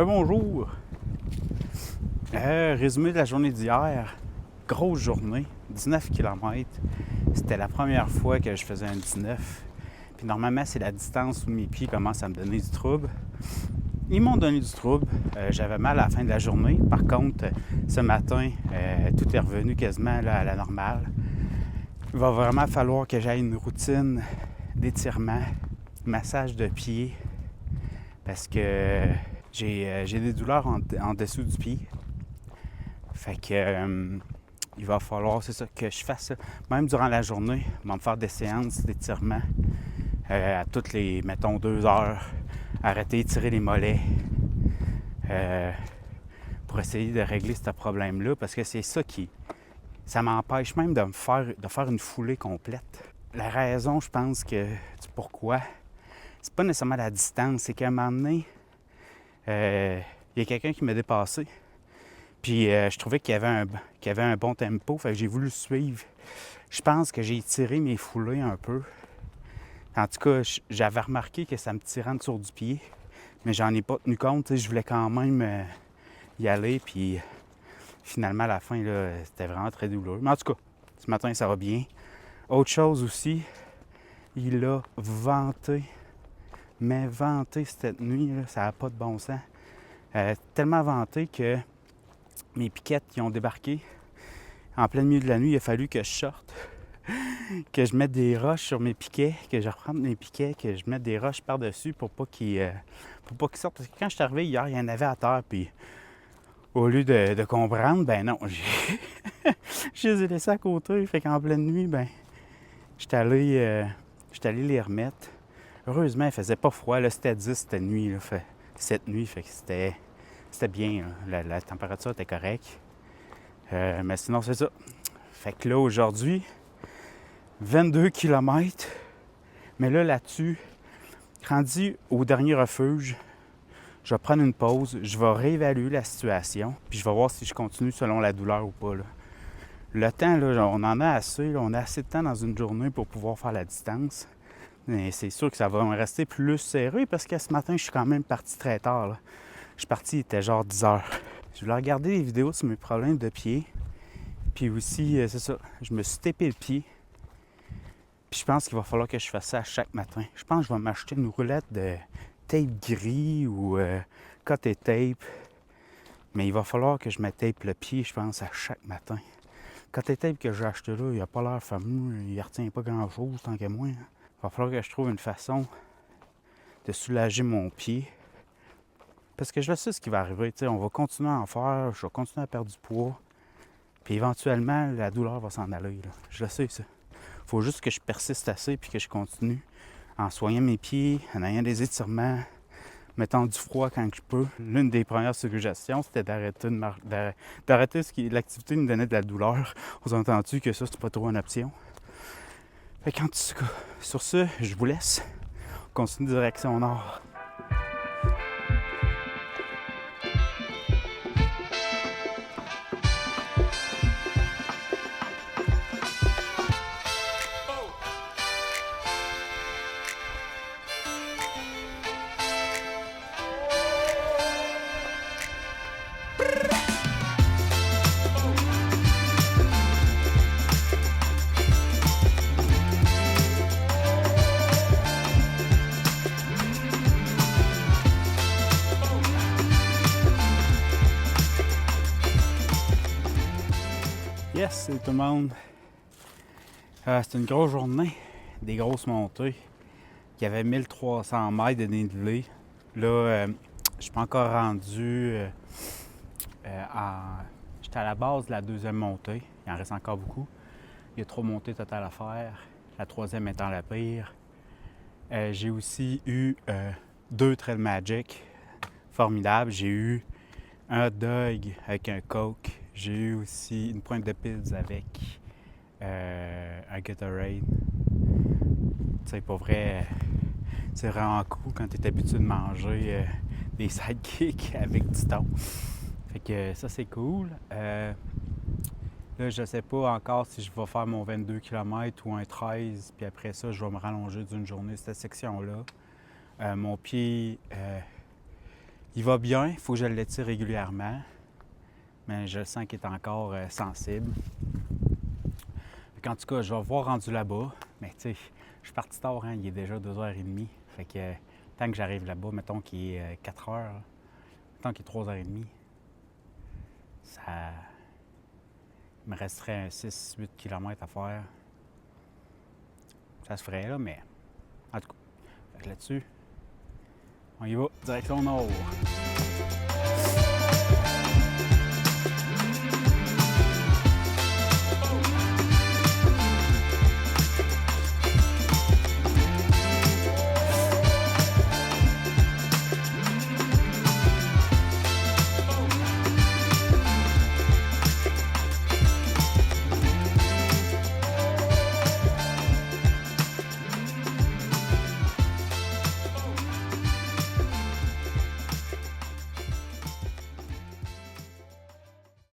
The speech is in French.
Bonjour! Résumé de la journée d'hier. Grosse journée, 19 km. C'était la première fois que je faisais un 19. Puis normalement, c'est la distance où mes pieds commencent à me donner du trouble. Ils m'ont donné du trouble. J'avais mal à la fin de la journée. Par contre, ce matin, tout est revenu quasiment là, à la normale. Il va vraiment falloir que j'aille une routine d'étirement, massage de pieds, parce que j'ai des douleurs en dessous du pied. Fait que il va falloir, c'est ça, que je fasse ça. Même durant la journée, je vais me faire des séances d'étirement à toutes les, mettons, 2 heures. Arrêter d'étirer les mollets pour essayer de régler ce problème-là, parce que c'est ça qui... Ça m'empêche même de faire une foulée complète. La raison, je pense que du pourquoi, c'est pas nécessairement la distance, c'est qu'à un moment donné, il y a quelqu'un qui m'a dépassé. Puis je trouvais qu'il y avait un bon tempo, fait que j'ai voulu suivre. Je pense que j'ai tiré mes foulées un peu. En tout cas, j'avais remarqué que ça me tirait en dessous du pied, mais j'en ai pas tenu compte. Je voulais quand même y aller, puis finalement, à la fin, là, c'était vraiment très douloureux. Mais en tout cas, ce matin, ça va bien. Autre chose aussi, il a vanté, mais vanté cette nuit, là, ça n'a pas de bon sens. Tellement vanté que mes piquettes qui ont débarqué en plein milieu de la nuit, il a fallu que je sorte, que je mette des roches sur mes piquets, que je reprenne mes piquets, que je mette des roches par-dessus pour pas qu'ils sortent. Parce que quand je suis arrivé hier, il y en avait à terre, puis au lieu de comprendre, ben non, je les ai laissés à côté. Fait qu'en pleine nuit, ben, j'étais allé les remettre. Heureusement, il faisait pas froid, là, c'était 10 cette nuit, fait que c'était bien, la température était correcte. Mais sinon, c'est ça. Fait que là, aujourd'hui, 22 km. Mais là-dessus, rendu au dernier refuge, je vais prendre une pause, je vais réévaluer la situation, puis je vais voir si je continue selon la douleur ou pas. Là. Le temps, là, on en a assez. Là, on a assez de temps dans une journée pour pouvoir faire la distance. Mais c'est sûr que ça va me rester plus serré parce que ce matin, je suis quand même parti très tard. Là. Je suis parti, il était genre 10 heures. Je voulais regarder des vidéos sur mes problèmes de pied. Puis aussi, c'est ça, je me suis tapé le pied. Puis je pense qu'il va falloir que je fasse ça chaque matin. Je pense que je vais m'acheter une roulette de tape gris ou cut et tape. Mais il va falloir que je me tape le pied, je pense, à chaque matin. Cut et tape que j'ai acheté là, il n'a pas l'air fameux. Il ne retient pas grand-chose, tant que moi. Il va falloir que je trouve une façon de soulager mon pied. Parce que je sais ce qui va arriver. T'sais, on va continuer à en faire, je vais continuer à perdre du poids. Puis éventuellement, la douleur va s'en aller. Là. Je le sais, ça. Il faut juste que je persiste assez puis que je continue en soignant mes pieds, en ayant des étirements, mettant du froid quand je peux. L'une des premières suggestions, c'était d'arrêter l'activité qui me donnait de la douleur. On a entendu que ça, c'est pas trop une option. Fait qu'en tout cas, sur ce, je vous laisse. On continue direction nord. Yes, salut tout le monde. C'était une grosse journée, des grosses montées. Il y avait 1300 mètres de dénivelé. Là, je suis pas encore rendu J'étais à la base de la deuxième montée. Il en reste encore beaucoup. Il y a 3 montées totales à faire. La troisième étant la pire. J'ai aussi eu 2 Trail Magic formidables. J'ai eu un hot dog avec un Coke. J'ai eu aussi une pointe de pizza avec un Gatorade. Tu sais, pour vrai, c'est vraiment cool quand tu es habitué de manger des sidekicks avec du thon. Fait que ça, c'est cool. Là, je sais pas encore si je vais faire mon 22 km ou un 13, puis après ça, je vais me rallonger d'une journée cette section-là. Mon pied, Il va bien, il faut que je l'étire régulièrement. Mais je sens qu'il est encore sensible. En tout cas, je vais voir rendu là-bas. Mais tu sais, je suis parti tard, hein, il est déjà 2h30. Fait que tant que j'arrive là-bas, mettons qu'il est 4h, mettons qu'il est 3h30, ça... il me resterait un 6-8 km à faire. Ça se ferait là, mais en tout cas, fait que là-dessus, on y va, direction nord.